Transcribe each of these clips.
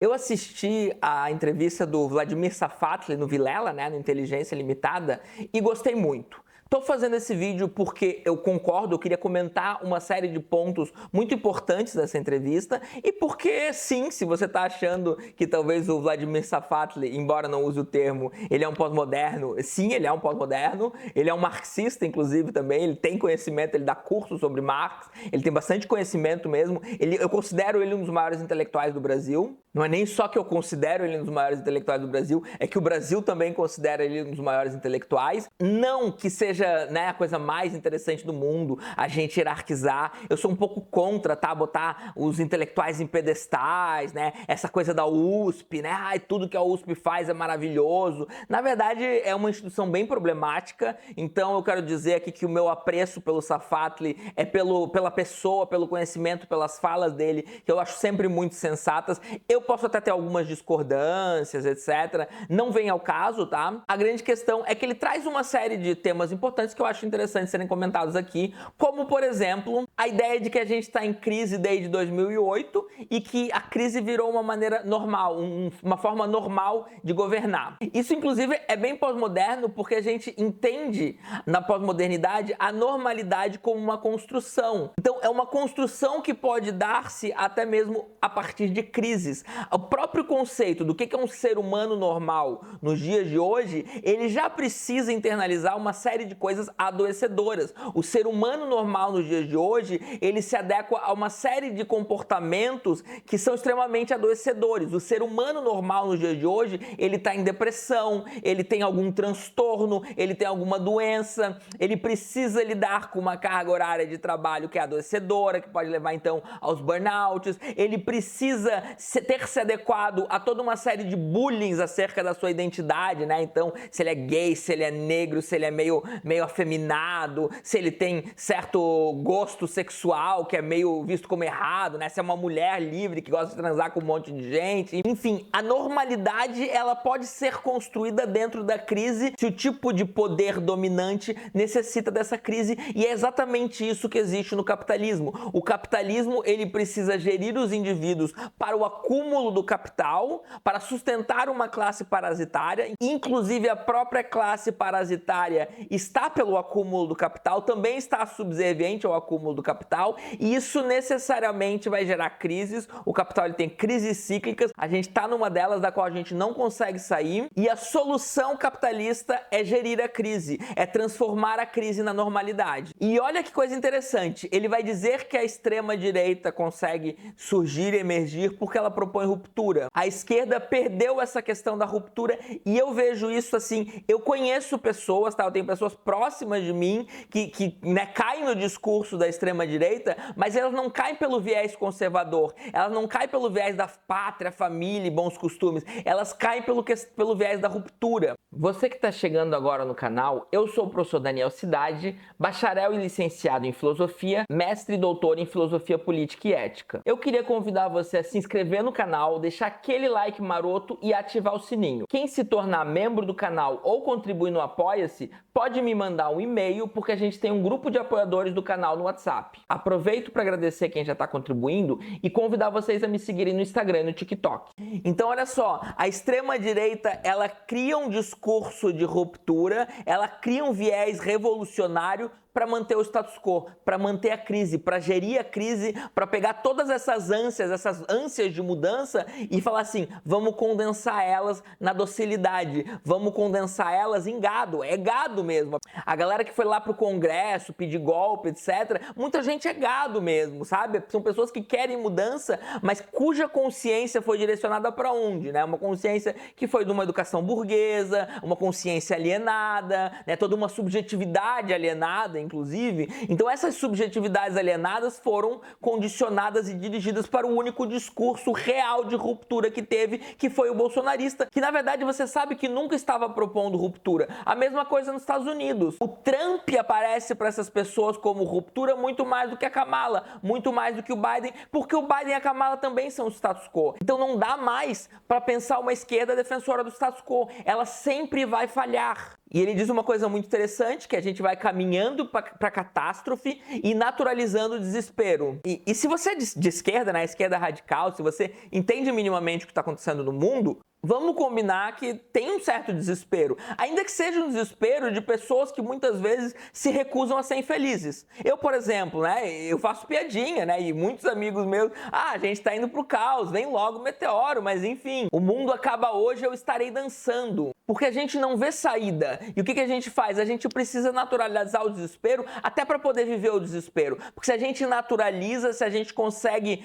Eu assisti a entrevista do Vladimir Safatli no Vilela, né, no Inteligência Limitada, e gostei muito. Tô fazendo esse vídeo porque eu concordo, eu queria comentar uma série de pontos muito importantes dessa entrevista e porque, sim, se você tá achando que talvez o Vladimir Safatli, embora não use o termo, ele é um pós-moderno, sim, ele é um pós-moderno, ele é um marxista, inclusive, também, ele tem conhecimento, ele dá curso sobre Marx, ele tem bastante conhecimento mesmo, eu considero ele um dos maiores intelectuais do Brasil. Não é nem só que eu considero ele um dos maiores intelectuais do Brasil, é que o Brasil também considera ele um dos maiores intelectuais. Não que seja, né, a coisa mais interessante do mundo a gente hierarquizar. Eu sou um pouco contra, tá, botar os intelectuais em pedestais, né, essa coisa da USP, né, ai, tudo que a USP faz é maravilhoso. Na verdade, é uma instituição bem problemática, então eu quero dizer aqui que o meu apreço pelo Safatli é pela pessoa, pelo conhecimento, pelas falas dele, que eu acho sempre muito sensatas. Eu posso até ter algumas discordâncias, etc. Não vem ao caso, tá? A grande questão é que ele traz uma série de temas importantes que eu acho interessante serem comentados aqui, como, por exemplo, a ideia de que a gente está em crise desde 2008 e que a crise virou uma maneira normal, uma forma normal de governar. Isso, inclusive, é bem pós-moderno porque a gente entende na pós-modernidade a normalidade como uma construção. Então, é uma construção que pode dar-se até mesmo a partir de crises. O próprio conceito do que é um ser humano normal nos dias de hoje, ele já precisa internalizar uma série de coisas adoecedoras. O ser humano normal nos dias de hoje, ele se adequa a uma série de comportamentos que são extremamente adoecedores. O ser humano normal nos dias de hoje, ele está em depressão, ele tem algum transtorno, ele tem alguma doença, ele precisa lidar com uma carga horária de trabalho que é adoecedora, que pode levar então aos burnouts, ele precisa ter se adequado a toda uma série de bullying acerca da sua identidade, né? Então, se ele é gay, se ele é negro, se ele é meio afeminado, se ele tem certo gosto sexual que é meio visto como errado, né? Se é uma mulher livre que gosta de transar com um monte de gente. Enfim, a normalidade, ela pode ser construída dentro da crise se o tipo de poder dominante necessita dessa crise, e é exatamente isso que existe no capitalismo. O capitalismo, ele precisa gerir os indivíduos para o acúmulo do capital, para sustentar uma classe parasitária. Inclusive, a própria classe parasitária está pelo acúmulo do capital, também está subserviente ao acúmulo do capital, e isso necessariamente vai gerar crises. O capital, ele tem crises cíclicas, a gente está numa delas da qual a gente não consegue sair, e a solução capitalista é gerir a crise, é transformar a crise na normalidade. E olha que coisa interessante, ele vai dizer que a extrema-direita consegue surgir e emergir porque ela propõe ruptura. A esquerda perdeu essa questão da ruptura, e eu vejo isso assim, eu conheço pessoas, tá? Eu tenho pessoas próximas de mim que né, caem no discurso da extrema-direita, mas elas não caem pelo viés conservador, elas não caem pelo viés da pátria, família e bons costumes, elas caem pelo viés da ruptura. Você que está chegando agora no canal, eu sou o professor Daniel Cidade, bacharel e licenciado em filosofia, mestre e doutor em filosofia política e ética. Eu queria convidar você a se inscrever no canal, deixar aquele like maroto e ativar o sininho. Quem se tornar membro do canal ou contribuir no Apoia-se, pode me mandar um e-mail, porque a gente tem um grupo de apoiadores do canal no WhatsApp. Aproveito para agradecer quem já está contribuindo e convidar vocês a me seguirem no Instagram e no TikTok. Então, olha só, a extrema-direita, ela cria um discurso de ruptura, ela cria um viés revolucionário para manter o status quo, para manter a crise, para gerir a crise, para pegar todas essas ânsias de mudança e falar assim, vamos condensar elas na docilidade, vamos condensar elas em gado, é gado mesmo. A galera que foi lá pro Congresso pedir golpe, etc., muita gente é gado mesmo, sabe? São pessoas que querem mudança, mas cuja consciência foi direcionada para onde, né? Uma consciência que foi de uma educação burguesa, uma consciência alienada, né? Toda uma subjetividade alienada, inclusive. Então essas subjetividades alienadas foram condicionadas e dirigidas para o único discurso real de ruptura que teve, que foi o bolsonarista, que na verdade você sabe que nunca estava propondo ruptura. A mesma coisa nos Estados Unidos. O Trump aparece para essas pessoas como ruptura muito mais do que a Kamala, muito mais do que o Biden, porque o Biden e a Kamala também são o status quo. Então não dá mais para pensar uma esquerda defensora do status quo. Ela sempre vai falhar. E ele diz uma coisa muito interessante, que a gente vai caminhando para a catástrofe e naturalizando o desespero. E se você é de esquerda, né, esquerda radical, se você entende minimamente o que está acontecendo no mundo, vamos combinar que tem um certo desespero, ainda que seja um desespero de pessoas que muitas vezes se recusam a ser infelizes. Eu, por exemplo, né, eu faço piadinha, né, e muitos amigos meus, a gente tá indo pro caos, vem logo o meteoro, mas enfim, o mundo acaba hoje, eu estarei dançando. Porque a gente não vê saída. E o que a gente faz? A gente precisa naturalizar o desespero até para poder viver o desespero. Porque se a gente naturaliza, se a gente consegue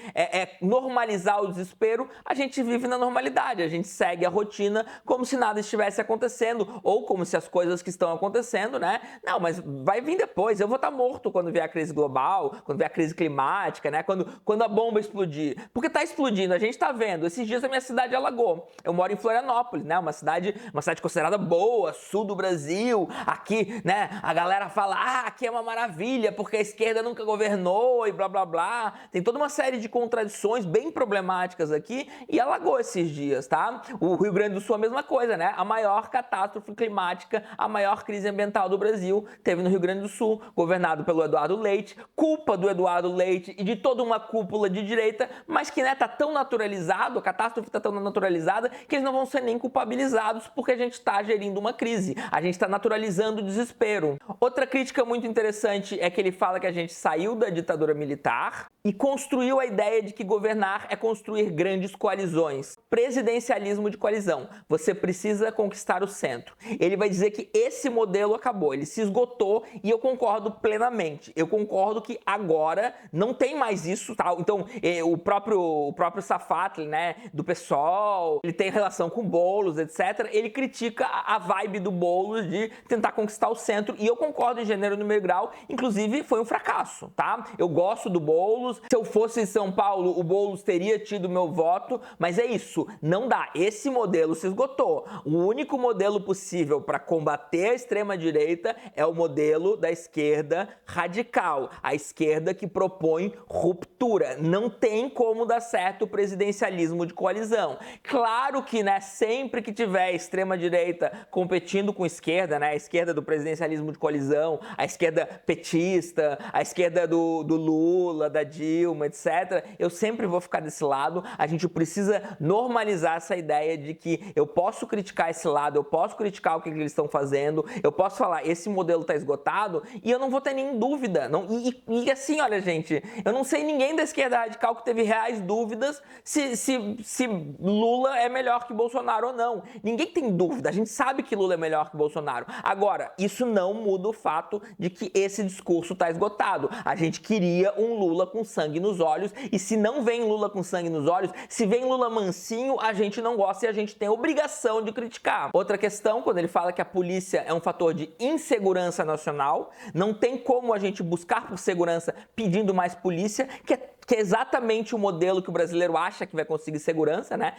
normalizar o desespero, a gente vive na normalidade, a gente segue a rotina como se nada estivesse acontecendo, ou como se as coisas que estão acontecendo, né? Não, mas vai vir depois, eu vou estar morto quando vier a crise global, quando vier a crise climática, né? Quando a bomba explodir. Porque tá explodindo, a gente tá vendo. Esses dias a minha cidade alagou. Eu moro em Florianópolis, né? Uma cidade considerada boa, sul do Brasil. Aqui, né? A galera fala, aqui é uma maravilha, porque a esquerda nunca governou e blá blá blá. Tem toda uma série de contradições bem problemáticas aqui e alagou esses dias, tá? O Rio Grande do Sul a mesma coisa, né? A maior catástrofe climática, a maior crise ambiental do Brasil teve no Rio Grande do Sul, governado pelo Eduardo Leite, culpa do Eduardo Leite e de toda uma cúpula de direita, mas que, né, tá tão naturalizado, a catástrofe tá tão naturalizada que eles não vão ser nem culpabilizados porque a gente está gerindo uma crise, a gente está naturalizando o desespero. Outra crítica muito interessante é que ele fala que a gente saiu da ditadura militar e construiu a ideia de que governar é construir grandes coalizões. Presidencialismo de coalizão. Você precisa conquistar o centro. Ele vai dizer que esse modelo acabou, ele se esgotou e eu concordo plenamente. Eu concordo que agora não tem mais isso, tá? Então, o próprio Safatli, né, do PSOL, ele tem relação com Boulos, etc. Ele critica a vibe do Boulos de tentar conquistar o centro e eu concordo em gênero, número e grau. Inclusive, foi um fracasso, tá? Eu gosto do Boulos. Se eu fosse em São Paulo, o Boulos teria tido meu voto, mas é isso, não dá. Esse modelo se esgotou. O único modelo possível para combater a extrema-direita é o modelo da esquerda radical, a esquerda que propõe ruptura. Não tem como dar certo o presidencialismo de coalizão. Claro que, né, sempre que tiver extrema-direita competindo com esquerda, né, a esquerda do presidencialismo de coalizão, a esquerda petista, a esquerda do Lula, da Dilma, etc., eu sempre vou ficar desse lado. A gente precisa normalizar essa ideia de que eu posso criticar esse lado, eu posso criticar o que eles estão fazendo, eu posso falar, esse modelo está esgotado, e eu não vou ter nem dúvida. E assim, olha, gente, eu não sei ninguém da esquerda radical que teve reais dúvidas se Lula é melhor que Bolsonaro ou não. Ninguém tem dúvida, a gente sabe que Lula é melhor que Bolsonaro. Agora, isso não muda o fato de que esse discurso está esgotado. A gente queria um Lula com sangue nos olhos, e se não vem Lula com sangue nos olhos, se vem Lula mansinho, a gente não gosta e a gente tem a obrigação de criticar. Outra questão, quando ele fala que a polícia é um fator de insegurança nacional, não tem como a gente buscar por segurança pedindo mais polícia, que é exatamente o modelo que o brasileiro acha que vai conseguir segurança, né?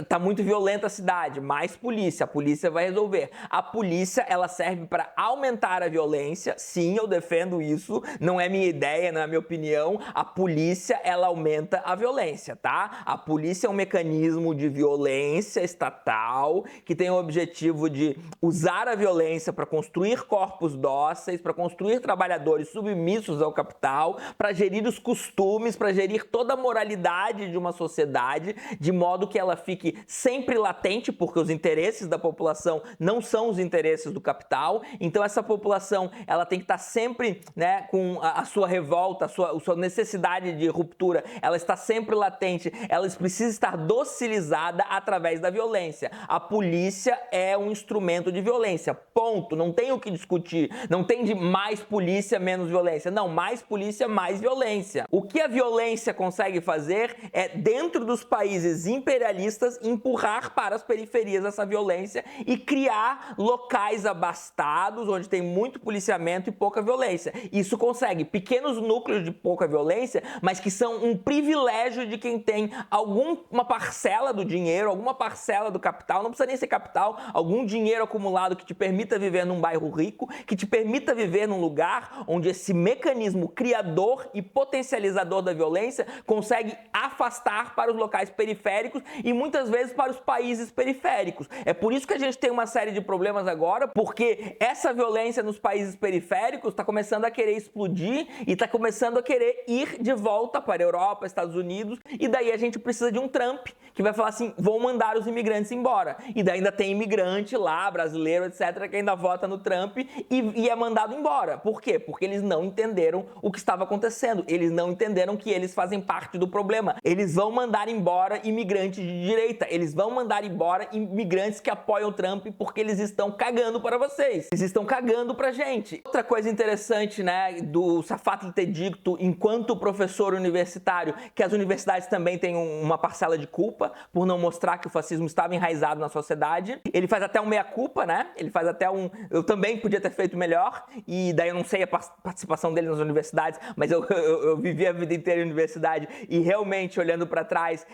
Tá muito violenta a cidade, mais polícia, a polícia vai resolver. A polícia, ela serve para aumentar a violência, sim, eu defendo isso, não é minha ideia, não é minha opinião, a polícia, ela aumenta a violência, tá? A polícia é um mecanismo de violência estatal que tem o objetivo de usar a violência para construir corpos dóceis, para construir trabalhadores submissos ao capital, para gerir os costumes, para gerir toda a moralidade de uma sociedade, de modo que ela fique sempre latente, porque os interesses da população não são os interesses do capital. Então essa população, ela tem que estar sempre, né, com a sua revolta, a sua necessidade de ruptura, ela está sempre latente, ela precisa estar docilizada através da violência. A polícia é um instrumento de violência, ponto, não tem o que discutir, não tem de mais polícia, menos violência, não, mais polícia, mais violência. O que a violência consegue fazer é, dentro dos países imperialistas, empurrar para as periferias essa violência e criar locais abastados, onde tem muito policiamento e pouca violência. Isso consegue pequenos núcleos de pouca violência, mas que são um privilégio de quem tem alguma parcela do dinheiro, alguma parcela do capital, não precisa nem ser capital, algum dinheiro acumulado que te permita viver num bairro rico, que te permita viver num lugar onde esse mecanismo criador e potencializador potencializador da violência, consegue afastar para os locais periféricos e muitas vezes para os países periféricos. É por isso que a gente tem uma série de problemas agora, porque essa violência nos países periféricos está começando a querer explodir e está começando a querer ir de volta para a Europa, Estados Unidos, e daí a gente precisa de um Trump que vai falar assim, vão mandar os imigrantes embora. E daí ainda tem imigrante lá, brasileiro, etc., que ainda vota no Trump e é mandado embora. Por quê? Porque eles não entenderam o que estava acontecendo. Eles não entenderam que eles fazem parte do problema. Eles vão mandar embora imigrantes de direita. Eles vão mandar embora imigrantes que apoiam o Trump porque eles estão cagando para vocês. Eles estão cagando pra gente. Outra coisa interessante, né, do Safatli ter dito, enquanto professor universitário, que as universidades também têm uma parcela de culpa por não mostrar que o fascismo estava enraizado na sociedade. Ele faz até um meia-culpa, né? Ele faz até um... Eu também podia ter feito melhor, e daí eu não sei a participação dele nas universidades, mas eu vivi a vida inteira em universidade e realmente, olhando para trás,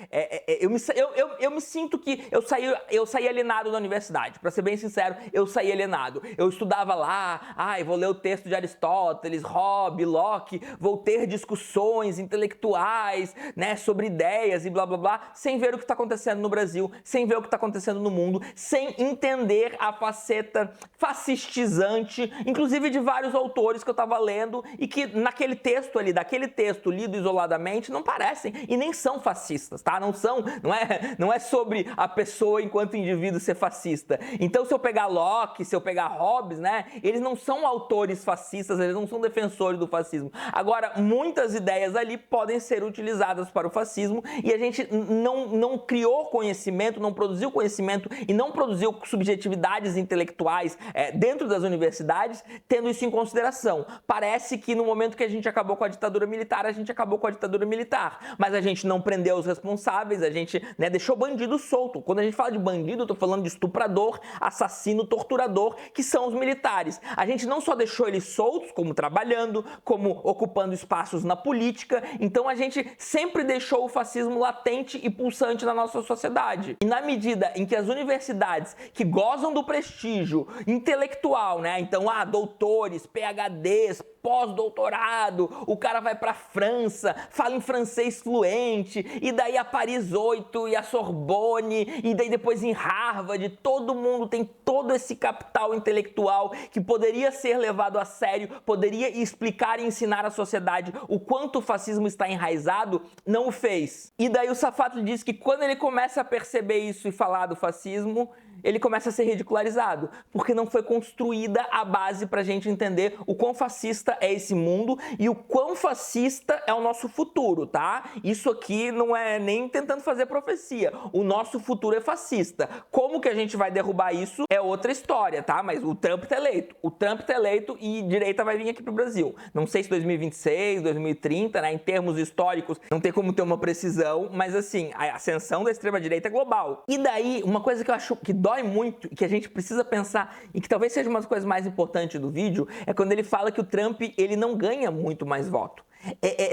eu me sinto que eu saí alienado da universidade. Para ser bem sincero, eu saí alienado. Eu estudava lá, vou ler o texto de Aristóteles, Hobbes, Locke, vou ter discussões intelectuais, né, sobre ideias e blá blá blá, sem ver o que está acontecendo no Brasil, sem ver o que está acontecendo no mundo, sem entender a faceta fascistizante, inclusive de vários autores que eu estava lendo e que naquele texto ali, daquele texto lido isoladamente, não parecem e nem são fascistas, tá? Não é sobre a pessoa enquanto indivíduo ser fascista. Então, se eu pegar Locke, se eu pegar Hobbes, né, eles não são autores fascistas, eles não são defensores do fascismo. Agora, muitas ideias ali podem ser utilizadas para o fascismo e a gente não criou conhecimento, não produziu conhecimento e não produziu subjetividades intelectuais dentro das universidades, tendo isso em consideração. Parece que no momento que a gente acabou com a ditadura militar, a gente acabou com a ditadura militar, mas a gente não prendeu os responsáveis, a gente, né, deixou bandido solto. Quando a gente fala de bandido, eu tô falando de estuprador, assassino, torturador, que são os militares. A gente não só deixou eles soltos, como trabalhando, como ocupando espaços na política, então a gente sempre deixou o fascismo latente e pulsante na nossa sociedade. E na medida em que as universidades que gozam do prestígio intelectual, né, então, doutores, PhDs, pós-doutorado, o cara vai pra França, fala em francês fluente, e daí a Paris 8 e a Sorbonne, e daí depois em Harvard, todo mundo tem todo esse capital intelectual que poderia ser levado a sério, poderia explicar e ensinar à sociedade o quanto o fascismo está enraizado, não o fez. E daí o Safatli diz que quando ele começa a perceber isso e falar do fascismo, ele começa a ser ridicularizado, porque não foi construída a base pra gente entender o quão fascista é esse mundo e o quão fascista é o nosso futuro, tá? Isso aqui não é nem tentando fazer profecia. O nosso futuro é fascista. Como que a gente vai derrubar isso é outra história, tá? Mas o Trump tá eleito. O Trump tá eleito e direita vai vir aqui pro Brasil. Não sei se 2026, 2030, né? Em termos históricos, não tem como ter uma precisão, mas assim, a ascensão da extrema-direita é global. E daí, uma coisa que eu acho que dói muito e que a gente precisa pensar e que talvez seja uma das coisas mais importantes do vídeo é quando ele fala que o Trump ele não ganha muito mais voto.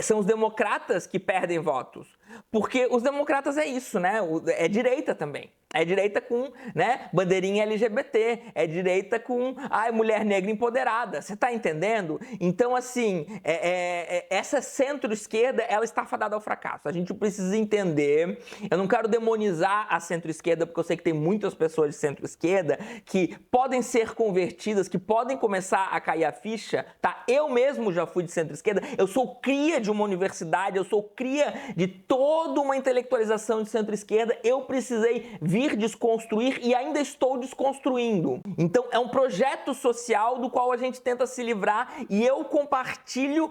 São os democratas que perdem votos. Porque os democratas é isso, né? É direita também. É direita com, né, bandeirinha LGBT. É direita com, mulher negra empoderada. Você tá entendendo? Então, assim, essa centro-esquerda, ela está fadada ao fracasso. A gente precisa entender. Eu não quero demonizar a centro-esquerda, porque eu sei que tem muitas pessoas de centro-esquerda que podem ser convertidas, que podem começar a cair a ficha, tá? Eu mesmo já fui de centro-esquerda. Eu sou cria de uma universidade, eu sou cria de toda uma intelectualização de centro-esquerda. Eu precisei vir desconstruir e ainda estou desconstruindo. Então é um projeto social do qual a gente tenta se livrar e eu compartilho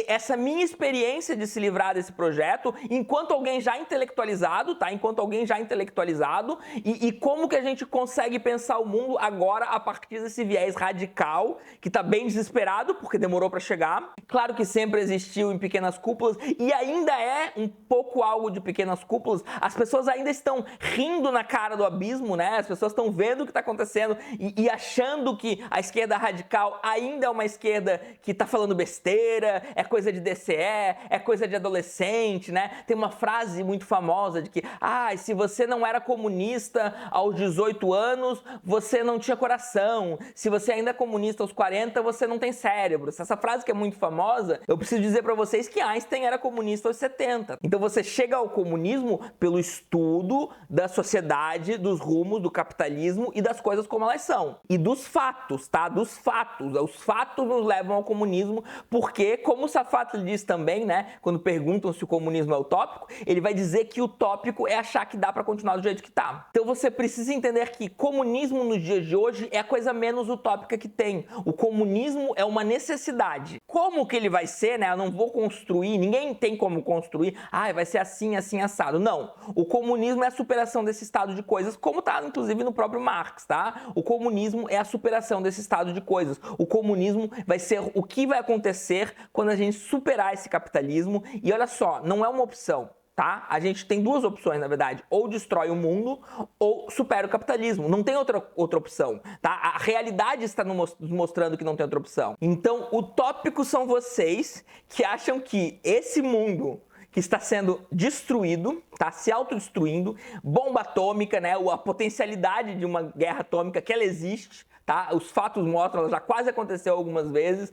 essa minha experiência de se livrar desse projeto enquanto alguém já intelectualizado, tá? Enquanto alguém já intelectualizado e como que a gente consegue pensar o mundo agora a partir desse viés radical que tá bem desesperado porque demorou para chegar. Claro que sempre existiu em pequenas cúpulas e ainda é um pouco pouco algo de pequenas cúpulas, as pessoas ainda estão rindo na cara do abismo, né? As pessoas estão vendo o que está acontecendo e achando que a esquerda radical ainda é uma esquerda que está falando besteira, é coisa de DCE, é coisa de adolescente, né? Tem uma frase muito famosa de que, se você não era comunista aos 18 anos, você não tinha coração. Se você ainda é comunista aos 40, você não tem cérebro. Essa frase que é muito famosa, eu preciso dizer para vocês que Einstein era comunista aos 70. Então você chega ao comunismo pelo estudo da sociedade, dos rumos do capitalismo e das coisas como elas são. E dos fatos, tá? Dos fatos. Os fatos nos levam ao comunismo porque, como o Safatli diz também, né? Quando perguntam se o comunismo é utópico, ele vai dizer que utópico é achar que dá para continuar do jeito que tá. Então você precisa entender que comunismo nos dias de hoje é a coisa menos utópica que tem. O comunismo é uma necessidade. Como que ele vai ser, né? Eu não vou construir, ninguém tem como construir, vai ser assim, assim, assado. Não. O comunismo é a superação desse estado de coisas, como tá inclusive no próprio Marx, tá? O comunismo é a superação desse estado de coisas. O comunismo vai ser o que vai acontecer quando a gente superar esse capitalismo. E olha só, não é uma opção. Tá? A gente tem duas opções, na verdade, ou destrói o mundo ou supera o capitalismo. Não tem outra opção, tá? A realidade está nos mostrando que não tem outra opção. Então, utópicos são vocês que acham que esse mundo que está sendo destruído, está se autodestruindo, bomba atômica, né? A potencialidade de uma guerra atômica, que ela existe, tá? Os fatos mostram, ela já quase aconteceu algumas vezes,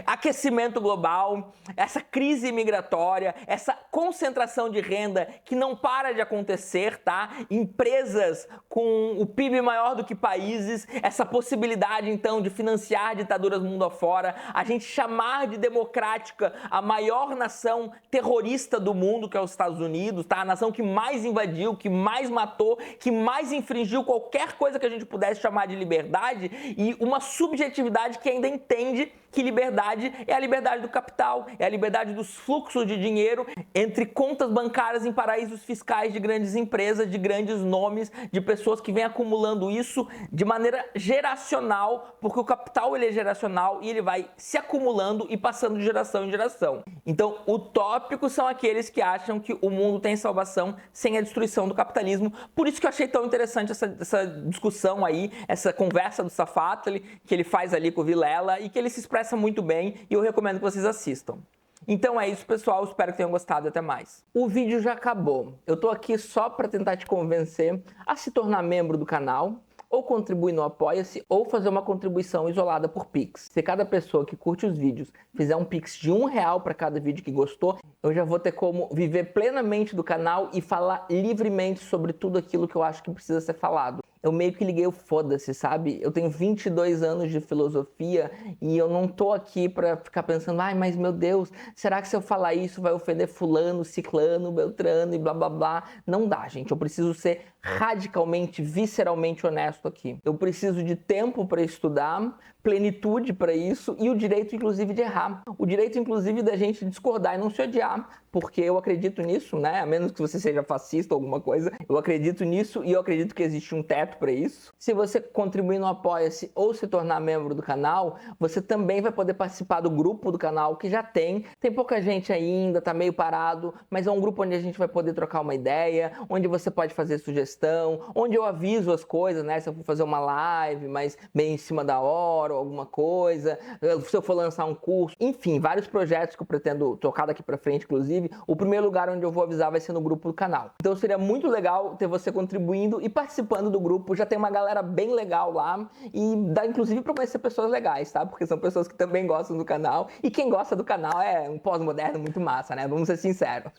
aquecimento global, essa crise migratória, essa concentração de renda que não para de acontecer, tá? Empresas com o PIB maior do que países, essa possibilidade então de financiar ditaduras mundo afora, a gente chamar de democrática a maior nação terrorista do mundo, que é os Estados Unidos, tá? A nação que mais invadiu, que mais matou, que mais infringiu qualquer coisa que a gente pudesse chamar de liberdade, e uma subjetividade que ainda entende que liberdade é a liberdade do capital, é a liberdade dos fluxos de dinheiro entre contas bancárias em paraísos fiscais de grandes empresas, de grandes nomes, de pessoas que vêm acumulando isso de maneira geracional, porque o capital ele é geracional e ele vai se acumulando e passando de geração em geração. Então, utópicos são aqueles que acham que o mundo tem salvação sem a destruição do capitalismo. Por isso que eu achei tão interessante essa discussão aí, essa conversa do Safatli, que ele faz ali com o Vilela e que ele se expressa muito bem e eu recomendo que vocês assistam. Então é isso, pessoal. Espero que tenham gostado e até mais. O vídeo já acabou. Eu tô aqui só para tentar te convencer a se tornar membro do canal, ou contribuir no Apoia-se, ou fazer uma contribuição isolada por Pix. Se cada pessoa que curte os vídeos fizer um Pix de R$1 para cada vídeo que gostou, eu já vou ter como viver plenamente do canal e falar livremente sobre tudo aquilo que eu acho que precisa ser falado. Eu meio que liguei o foda-se, sabe? Eu tenho 22 anos de filosofia e eu não tô aqui pra ficar pensando, mas meu Deus, será que se eu falar isso vai ofender fulano, ciclano, beltrano e blá blá blá? Não dá, gente. Eu preciso ser radicalmente, visceralmente honesto aqui. Eu preciso de tempo para estudar, plenitude para isso e o direito, inclusive, de errar. O direito, inclusive, da gente discordar e não se odiar, porque eu acredito nisso, né? A menos que você seja fascista ou alguma coisa, eu acredito nisso e eu acredito que existe um teto para isso. Se você contribuir no Apoia-se ou se tornar membro do canal, você também vai poder participar do grupo do canal que já tem pouca gente ainda, tá meio parado, mas é um grupo onde a gente vai poder trocar uma ideia, onde você pode fazer sugestão, onde eu aviso as coisas, né? Se eu for fazer uma live, mas bem em cima da hora ou alguma coisa, se eu for lançar um curso, enfim, vários projetos que eu pretendo tocar daqui pra frente, inclusive, o primeiro lugar onde eu vou avisar vai ser no grupo do canal. Então seria muito legal ter você contribuindo e participando do grupo, já tem uma galera bem legal lá e dá inclusive pra conhecer pessoas legais, tá? Porque são pessoas que também gostam do canal e quem gosta do canal é um pós-moderno muito massa, né? Vamos ser sinceros.